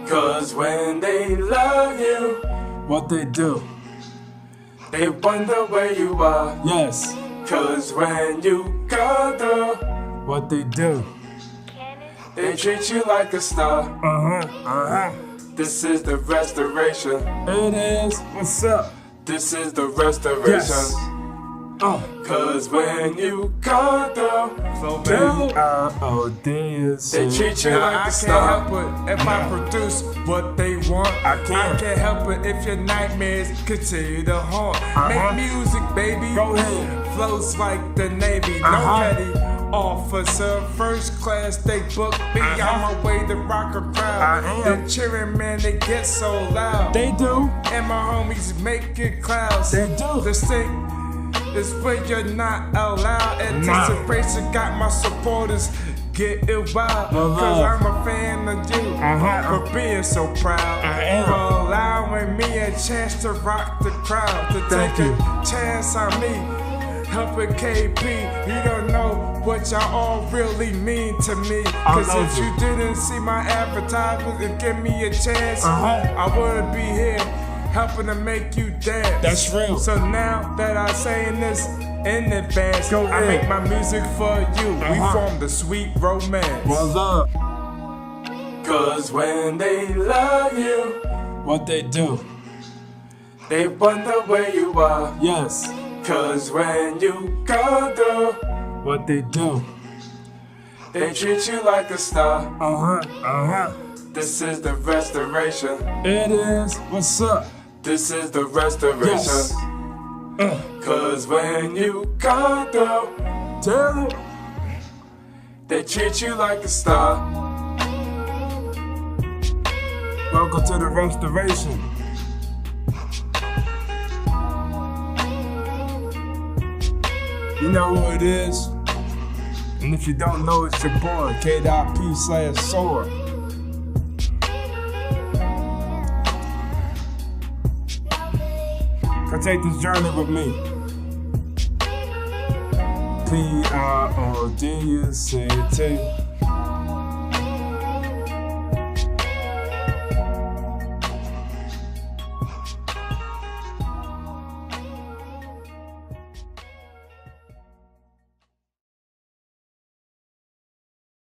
Cause when they love you, What they do? they wonder where you are. Yes. Cause when you go through, What they do? they treat you like a star. This is the restoration. It is. What's up? This is the restoration. Yes. Cause when you go through, So B-I-O-D-S. they treat you like a I can't star. help it if I produce what they want. I can't. help it if your nightmares continue to haunt. Make music, baby. Go ahead. Flows like the Navy. No petty officer, first class. They book me on my way to rock a crowd. I am. The cheering, man, they get so loud. They do. And my homies make it clouds. They do. The stick is when you're not allowed. Anticipation got my supporters getting wild. Cause I'm a fan of you for being so proud. I am. For allowing me a chance to rock the crowd. To Thank take you. a chance on me. Helping KP, you don't know what y'all all really mean to me. Cause love if you. you didn't see my advertisement and give me a chance, I wouldn't be here helping to make you dance. That's real. So now that I'm saying this in advance, Go I ahead. make my music for you. We form the sweet romance. Well, up. Cause when they love you, What they do? they wonder where you are. Yes. Cause when you go through, What they do? they treat you like a star. This is the restoration. It is. What's up? This is the restoration. Yes. Cause when you go through, Tell it. they treat you like a star. Welcome to the restoration. You know who it is? And if you don't know, it's your boy, K.P/Sword. Come take this journey with me. P-I-O-D-U-C-T.